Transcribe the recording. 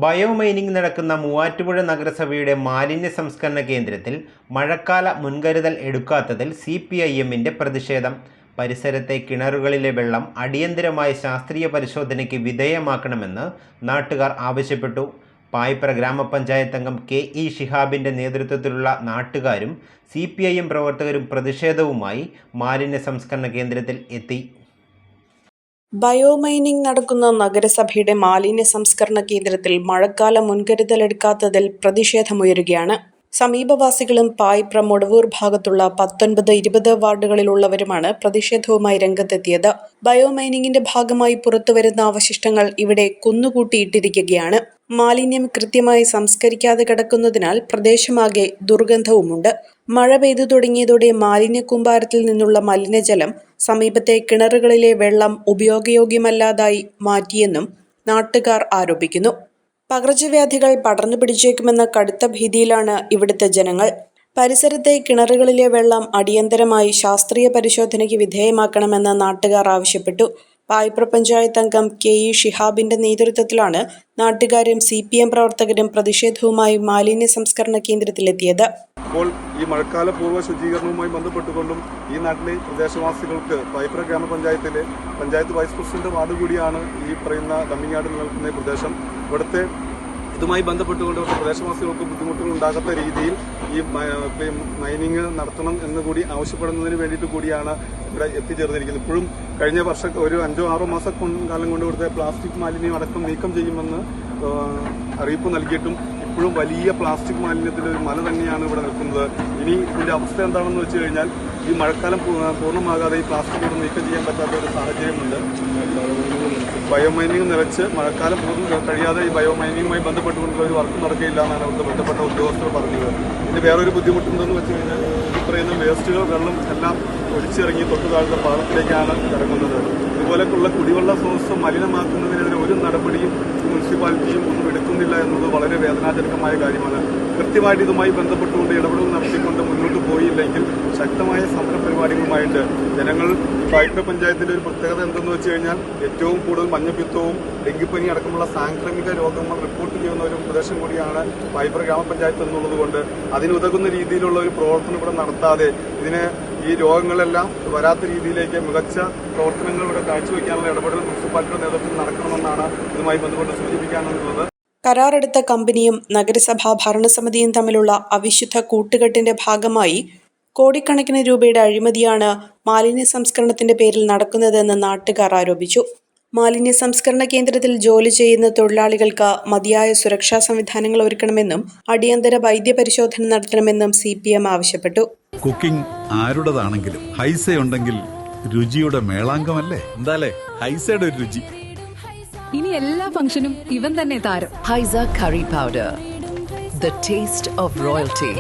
Biomining നടക്കുന്ന മൂവാറ്റുപുഴ നഗരസഭയുടെ മാലിന്യ സംസ്കരണ കേന്ദ്രത്തിൽ മഴക്കാല മുൻകരുതൽ എടുക്കാത്തതിൽ CPIMന്റെ പ്രതിഷേധം. പരിസരത്തെ കിണറുകളിലെ വെള്ളം അടിയന്തരമായ ശാസ്ത്രീയ പരിശോധനയ്ക്ക് വിധേയമാക്കണമെന്ന് നാട്ടുകാർ ആവശ്യപ്പെട്ടു. പായിപ്ര ഗ്രാമപഞ്ചായത്ത് അംഗം KE ഷിഹാബിൻ്റെ നേതൃത്വത്തിലുള്ള നാട്ടുകാരും CPIM പ്രവർത്തകരും പ്രതിഷേധവുമായി മാലിന്യ സംസ്കരണ കേന്ദ്രത്തിൽ എത്തി. ബയോമൈനിംഗ് നടക്കുന്ന നഗരസഭയുടെ മാലിന്യ സംസ്കരണ കേന്ദ്രത്തിൽ മഴക്കാല മുൻകരുതലെടുക്കാത്തതിൽ പ്രതിഷേധമുയരുകയാണ്. സമീപവാസികളും പായിപ്ര മൊടവൂർ ഭാഗത്തുള്ള 19, 20 വാർഡുകളിലുള്ളവരുമാണ് പ്രതിഷേധവുമായി രംഗത്തെത്തിയത്. ബയോമൈനിങ്ങിന്റെ ഭാഗമായി പുറത്തുവരുന്ന അവശിഷ്ടങ്ങൾ ഇവിടെ കുന്നുകൂട്ടിയിട്ടിരിക്കുകയാണ്. മാലിന്യം കൃത്യമായി സംസ്കരിക്കാതെ കിടക്കുന്നതിനാൽ പ്രദേശമാകെ ദുർഗന്ധവുമുണ്ട്. മഴ പെയ്തു തുടങ്ങിയതോടെ മാലിന്യ കൂമ്പാരത്തിൽ നിന്നുള്ള മലിനജലം സമീപത്തെ കിണറുകളിലെ വെള്ളം ഉപയോഗയോഗ്യമല്ലാതായി മാറ്റിയെന്നും നാട്ടുകാർ ആരോപിക്കുന്നു. പകർച്ചവ്യാധികൾ പടർന്നു പിടിച്ചേക്കുമെന്ന കടുത്ത ഭീതിയിലാണ് ഇവിടുത്തെ ജനങ്ങൾ. പരിസരത്തെ കിണറുകളിലെ വെള്ളം അടിയന്തരമായി ശാസ്ത്രീയ പരിശോധനയ്ക്ക് വിധേയമാക്കണമെന്ന് നാട്ടുകാർ ആവശ്യപ്പെട്ടു. പായിപ്ര പഞ്ചായത്ത് അംഗം KE ഷിഹാബിന്റെ നേതൃത്വത്തിലാണ് നാട്ടുകാരും CPM പ്രവർത്തകരും പ്രതിഷേധവുമായി മാലിന്യ സംസ്കരണ കേന്ദ്രത്തിലെത്തിയത്. ഇപ്പോൾ ഈ മഴക്കാല പൂർവ്വ ശുചീകരണവുമായി ബന്ധപ്പെട്ടുകൊണ്ടും ഈ നാട്ടിലെ പ്രദേശവാസികൾക്ക് പായിപ്ര ഗ്രാമപഞ്ചായത്തിലെ പഞ്ചായത്ത് വൈസ് പ്രസിഡന്റ് വാർഡ് കൂടിയാണ് ഈ പറയുന്ന ഡമ്പിംഗ് യാർഡ് നിലനിൽക്കുന്ന പ്രദേശം. ഇവിടുത്തെ ഇതുമായി ബന്ധപ്പെട്ടുകൊണ്ട് പ്രദേശവാസികൾക്ക് ബുദ്ധിമുട്ടുകൾ ഉണ്ടാകാത്ത രീതിയിൽ ഈ മൈനിങ് നടത്തണം എന്ന് കൂടി ആവശ്യപ്പെടുന്നതിന് വേണ്ടിയിട്ട് കൂടിയാണ് ഇവിടെ എത്തിച്ചേർന്നിരിക്കുന്നത്. ഇപ്പോഴും കഴിഞ്ഞ വർഷം ഒരു 5-6 മാസം കാലം കൊണ്ട് ഇവിടുത്തെ പ്ലാസ്റ്റിക് മാലിന്യം അടക്കം നീക്കം ചെയ്യുമെന്ന് അറിയിപ്പ് നൽകിയിട്ടും ഇപ്പോഴും വലിയ പ്ലാസ്റ്റിക് മാലിന്യത്തിൻ്റെ ഒരു മല തന്നെയാണ് ഇവിടെ നിൽക്കുന്നത്. ഇനി ഇതിൻ്റെ അവസ്ഥ എന്താണെന്ന് വെച്ച് കഴിഞ്ഞാൽ ഈ മഴക്കാലം പൂർണ്ണമാകാതെ ഈ പ്ലാസ്റ്റിക് ഇവിടെ നീക്കം ചെയ്യാൻ പറ്റാത്ത ഒരു സാഹചര്യമുണ്ട്. ബയോമൈനിങ് നിലച്ച് മഴക്കാലം പൂർണ്ണം കഴിയാതെ ഈ ബയോമൈനിങ്ങുമായി ബന്ധപ്പെട്ടുകൊണ്ടുള്ള ഒരു വർക്ക് നടക്കുകയില്ല എന്നാണ് അവിടുത്തെ ബന്ധപ്പെട്ട ഉദ്യോഗസ്ഥർ പറഞ്ഞത്. ഇതിന് വേറൊരു ബുദ്ധിമുട്ടുണ്ടെന്ന് വെച്ച് കഴിഞ്ഞാൽ ഈ പറയുന്ന വേസ്റ്റുകൾ വെള്ളം എല്ലാം ഒലിച്ചിറങ്ങി തൊട്ടു താഴത്തെ പാടത്തിലേക്കാണ് ഇറങ്ങുന്നത്. ഇതുപോലെയുള്ള കുടിവെള്ള സ്രോതസ് മലിനമാക്കുന്നതിനെതിരെ ഒരു നടപടിയും മുനിസിപ്പാലിറ്റിയും ഒന്നും എടുക്കുന്നില്ല എന്നത് വളരെ വേദനാജനകമായ കാര്യമാണ്. കൃത്യമായിട്ട് ഇതുമായി ബന്ധപ്പെട്ടുകൊണ്ട് ഇടപെടൽ നടത്തിക്കൊണ്ട് മുന്നോട്ട് പോയില്ലെങ്കിൽ ശക്തമായ സമര പരിപാടികളുമായിട്ട് ജനങ്ങൾ പായിപ്ര പഞ്ചായത്തിൻ്റെ ഒരു പ്രത്യേകത എന്തെന്ന് വെച്ച് കഴിഞ്ഞാൽ ഏറ്റവും കൂടുതൽ മഞ്ഞപ്പിത്തവും ഡെങ്കിപ്പനി അടക്കമുള്ള സാംക്രമിക രോഗങ്ങൾ റിപ്പോർട്ട് ചെയ്യുന്ന ഒരു പ്രദേശം കൂടിയാണ് പായിപ്ര ഗ്രാമപഞ്ചായത്ത് എന്നുള്ളത് കൊണ്ട് അതിനുതകുന്ന രീതിയിലുള്ള ഒരു പ്രവർത്തനം ഇവിടെ നടത്താതെ ഇതിനെ ഈ രോഗങ്ങളെല്ലാം വരാത്ത രീതിയിലേക്ക് മികച്ച പ്രവർത്തനങ്ങൾ ഇവിടെ കാഴ്ചവെക്കാനുള്ള ഇടപെടൽ മുനിസിപ്പാലിറ്റിയുടെ നേതൃത്വത്തിൽ നടക്കണമെന്നാണ് ഇതുമായി ബന്ധപ്പെട്ട് സൂചിപ്പിക്കാനുള്ളത്. കരാറെടുത്ത കമ്പനിയും നഗരസഭാ ഭരണസമിതിയും തമ്മിലുള്ള അവിശുദ്ധ കൂട്ടുകെട്ടിന്റെ ഭാഗമായി കോടിക്കണക്കിന് രൂപയുടെ അഴിമതിയാണ് മാലിന്യ സംസ്കരണത്തിന്റെ പേരിൽ നടക്കുന്നതെന്ന് നാട്ടുകാർ ആരോപിച്ചു. മാലിന്യ സംസ്കരണ കേന്ദ്രത്തിൽ ജോലി ചെയ്യുന്ന തൊഴിലാളികൾക്ക് മതിയായ സുരക്ഷാ സംവിധാനങ്ങൾ ഒരുക്കണമെന്നും അടിയന്തര വൈദ്യപരിശോധന നടത്തണമെന്നും CPM ആവശ്യപ്പെട്ടു. കുക്കിംഗ് ആരുടേതാണെങ്കിലും ഹൈസ ഉണ്ടെങ്കിൽ രുചിയുടെ മേളാങ്കമല്ലേ? എന്താലേ ഹൈസയുടെ ഒരു രുചി. ഇനി എല്ലാ ഫംഗ്ഷനും ഇവൻ തന്നെ താരം. Haiza curry powder, the taste of royalty.